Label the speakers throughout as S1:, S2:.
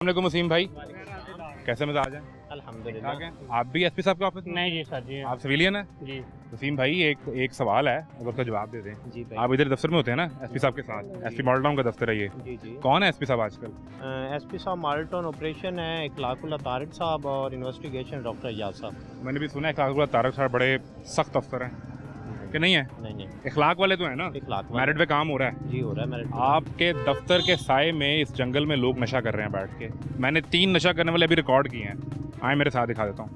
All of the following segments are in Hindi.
S1: अस्सलामुअलैकुम वसीम भाई, कैसे मिजाज हैं?
S2: अल्हम्दुलिल्लाह।
S1: आप भी एसपी साहब के ऑफिस में?
S2: नहीं जी सर जी।
S1: आप सिविलियन हैं?
S2: जी
S1: वसीम भाई एक सवाल है, अगर उसका जवाब दे दें।
S2: जी
S1: आप इधर दफ्तर में होते हैं ना एसपी साहब के साथ? एसपी मॉडल टाउन का दफ्तर है ये।
S2: जी जी।
S1: कौन है एसपी साहब आजकल?
S2: एसपी साहब मॉडल टाउन ऑपरेशन है इखलाकुल्ला तारिक साहब और इन्वेस्टिगेशन डॉक्टर एजाज साहब।
S1: मैंने भी सुना है इखलाक तारक साहब बड़े सख्त अफसर हैं कि नहीं है?
S2: नहीं
S1: इखलाक वाले तो है ना?
S2: इखलाक
S1: मेरिट पे काम हो रहा है।
S2: जी हो रहा है मेरिट।
S1: आपके दफ्तर के साए में इस जंगल में लोग नशा कर रहे हैं बैठ के। मैंने 3 नशा करने वाले अभी रिकॉर्ड किए हैं, आए मेरे साथ दिखा देता हूँ।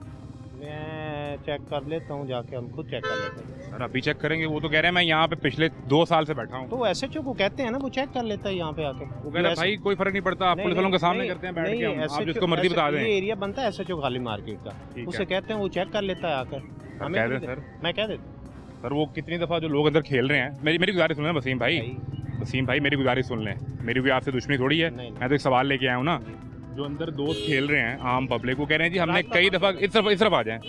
S2: मैं चेक कर लेता हूँ, जाके हम खुद चेक कर लेते हैं।
S1: सर अभी चेक करेंगे? वो तो कह रहे हैं मैं यहाँ पे पिछले 2 साल से बैठा हूँ।
S2: तो एसएचओ को कहते हैं ना, वो चेक कर लेता है यहाँ पे आके।
S1: वो कह रहा है भाई कोई फर्क नहीं पड़ता, आप पुलिस वालों के सामने करते हैं बैठ के, आप जिसको मर्जी बता दें।
S2: ये एरिया बनता है एसएचओ खाली मार्केट का, उसे कहते हैं वो चेक कर लेता है आकर। हमें
S1: कह दें सर।
S2: मैं कह देता
S1: सर वो कितनी दफ़ा जो लोग अंदर खेल रहे हैं, मेरी गुजारिश सुन लें वसीम भाई मेरी गुजारिश सुन लें। मेरी भी आपसे दुश्मनी थोड़ी है, मैं तो एक सवाल लेके आया हूँ ना। जो अंदर दोस्त खेल रहे हैं आम पब्लिक, वो कह रहे हैं जी हमने कई दफ़ा इस तरफ आ जाएं।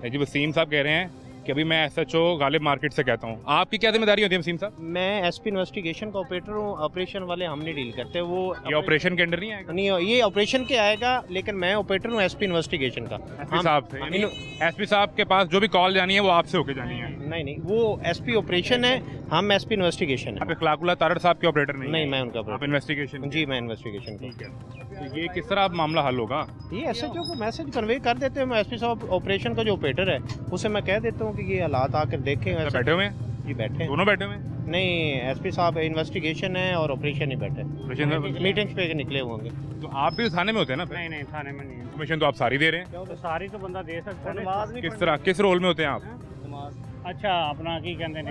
S1: जी वसीम साहब कह रहे हैं कि अभी मैं एसएचओ गालिब मार्केट से कहता हूँ। आपकी क्या जिम्मेदारी होती है वसीम साहब?
S2: मैं एसपी इन्वेस्टिगेशन का ऑपरेटर हूँ। ऑपरेशन वाले हम नहीं डील करते। वो
S1: ये ऑपरेशन के अंडर नहीं आएगा?
S2: नहीं, ये ऑपरेशन के आएगा, लेकिन मैं ऑपरेटर हूँ एसपी इन्वेस्टिगेशन का।
S1: एसपी साहब से? एसपी साहब के पास जो भी कॉल जानी है वो आपसे होके जानी है?
S2: नहीं, वो एसपी ऑपरेशन है, हम एसपी इन्वेस्टिगेशन
S1: आप
S2: है।
S1: इखलाकुल्ला तारड़ साहब के ऑपरेटर नहीं?
S2: मैं उनका
S1: आप
S2: ऑपरेटर।
S1: इन्वेस्टिगेशन?
S2: जी मैं इन्वेस्टिगेशन
S1: ठीक है। तो ये किस तरह मामला हल होगा?
S2: ये एसएचओ को मैसेज कन्वे कर देते हैं। मैं एसपी साहब ऑपरेशन का जो ऑपरेटर है उसे मैं कह देता हूँ कि ये हालात आकर देखें।
S1: बैठे हुए हैं?
S2: जी बैठे हैं।
S1: दोनों बैठे हुए हैं?
S2: नहीं, एसपी साहब इन्वेस्टिगेशन है और ऑपरेशन ही बैठे हैं। मीटिंग्स पे निकले होंगे।
S1: तो आप भी थाने में होते हैं ना?
S3: नहीं थाने में नहीं है।
S1: इन्फॉर्मेशन तो आप सारी दे रहे हैं।
S3: तो सारी तो बंदा दे सकता है।
S1: किस तरह, किस रोल में होते हैं आप?
S3: अच्छा अपना की कहते हैं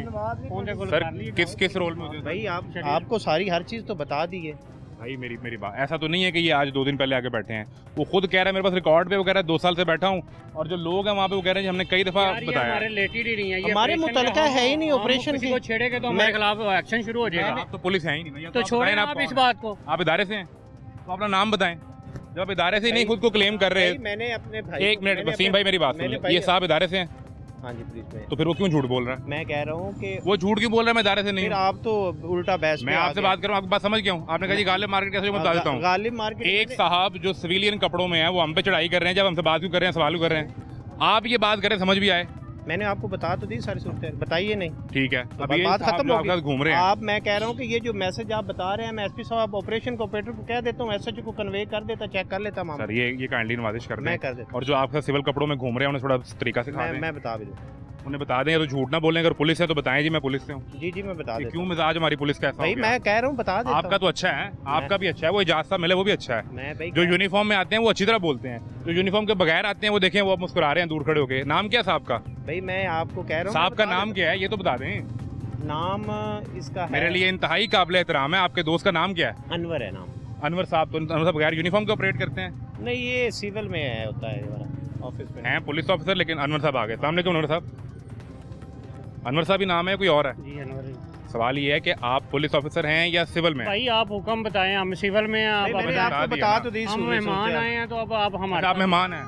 S1: सर किस रोल में होते हैं?
S2: भाई आपको सारी हर चीज़ तो बता दी है
S1: भाई। मेरी बात ऐसा तो नहीं है कि ये आज 2 दिन पहले आके बैठे हैं। वो खुद कह रहा है मेरे पास रिकॉर्ड पे, वो कह रहा है 2 साल से बैठा हूँ। और जो लोग हैं वहाँ पे वो कह रहे हैं हमने कई दफा बताया।
S3: हमारे रिलेटेड ही नहीं है,
S2: हमारे मुतलका है ही नहीं ऑपरेशन
S3: की। छेड़ेगे तो हमारे खिलाफ एक्शन शुरू हो जाएगा।
S1: तो पुलिस है ही नहीं।
S3: तो छोड़ें आप इस बात को।
S1: आप इदारे से हैं तो अपना नाम बताएं। जब आप इदारे से नहीं खुद को क्लेम कर रहे हैं।
S2: मैंने अपने भाई,
S1: एक मिनट वसीम भाई मेरी बात सुन, ये साहब इदारे से हैं?
S2: हाँ जी पुलिस में।
S1: तो फिर वो क्यों झूठ बोल रहा है?
S2: मैं कह रहा हूँ कि
S1: वो झूठ क्यों बोल रहा है? मैं इदारे से नहीं।
S2: फिर आप तो उल्टा बहस।
S1: मैं आपसे बात कर रहा हूँ, आपकी बात समझ गया हूँ। आपने कहा जी गालिब मार्केट कैसे, मैं बता देता हूँ।
S2: गालिब मार्केट
S1: एक साहब जो सिविलियन कपड़ों में है वो हम पे चढ़ाई कर रहे हैं, जब हमसे बात क्यों कर रहे हैं, सवाल क्यों कर रहे हैं? आप ये बात करें समझ भी आए।
S2: मैंने आपको बता तो दी सारी सूरत, बताइए नहीं।
S1: ठीक है,
S2: तो
S1: अभी
S2: बात खत्म हो गई।
S1: घूम रहे हैं
S2: आप, मैं कह रहा हूँ कि ये जो मैसेज आप बता रहे हैं, मैं एसपी साहब ऑपरेशन को ऑपरेटर को कह देता हूँ, एसएचओ को कन्वे कर देता, चेक कर लेता मामला।
S1: सर ये काइंडली नवाजिश कर
S2: मैं कर देता।
S1: और जो आपका सिविल कपड़ों में घूम रहे हैं उन्हें थोड़ा तरीका सिखा दें।
S2: मैं बता भी दूँ,
S1: उन्हें बता दें, तो झूठ ना बोलें। अगर पुलिस है तो बताएं जी मैं पुलिस से हूँ।
S2: जी मैं बता देता।
S1: क्यों मिजाज हमारी पुलिस का ऐसा
S2: भाई मैं कह रहा हूँ बता देता।
S1: आपका तो अच्छा है, आपका भी अच्छा है, वो इजाजत मिले वो भी अच्छा है।
S2: मैं भाई
S1: जो यूनिफॉर्म में आते हैं वो अच्छी तरह बोलते हैं, जो यूनिफॉर्म के बगैर आते हैं वो देखें वो मुस्कुरा रहे हैं दूर खड़े होके। नाम क्या है साहब का?
S2: भाई मैं आपको कह रहा हूँ
S1: साहब का नाम क्या है ये तो बता दें।
S2: नाम इसका
S1: मेरे लिए इंतहाई काबिल एहतराम है। आपके दोस्त का नाम क्या है?
S2: अनवर है नाम।
S1: अनवर साहब। तो अनवर साहब बगैर यूनिफॉर्म के ऑपरेट करते हैं?
S2: नहीं, ये सिविल में है, होता है ऑफिस में
S1: हैं पुलिस ऑफिसर, लेकिन अनवर साहब आ गए सामने। क्यों अनवर साहब? अनवर साहब ही नाम है, कोई और है?
S3: जी अनवर।
S1: सवाल ये है कि आप पुलिस ऑफिसर हैं या सिविल में?
S3: भाई आप हुक्म बताएं, हम सिविल में हैं।
S2: मैंने आपको बता तो दी।
S3: हम मेहमान आए हैं तो अब आप हमारे।
S1: आप मेहमान हैं?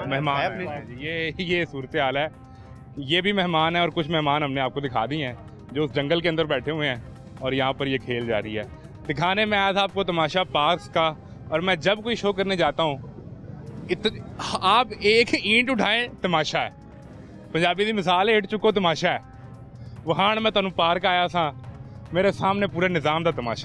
S2: मेहमान
S1: हैं। ये सूरत हाल है। ये भी मेहमान है और कुछ मेहमान हमने आपको दिखा दी हैं जो उस जंगल के अंदर बैठे हुए हैं और यहाँ पर ये खेल जारी है। दिखाने में आया था आपको तमाशा पार्क्स का। और मैं जब कोई शो करने जाता हूँ आप एक ईंट उठाएं तमाशा है। पंजाबी की मिसाल है, हिट चुको तमाशा है। वहाँ मैं तुम पार्क आया था, मेरे सामने पूरे निज़ाम का तमाशा।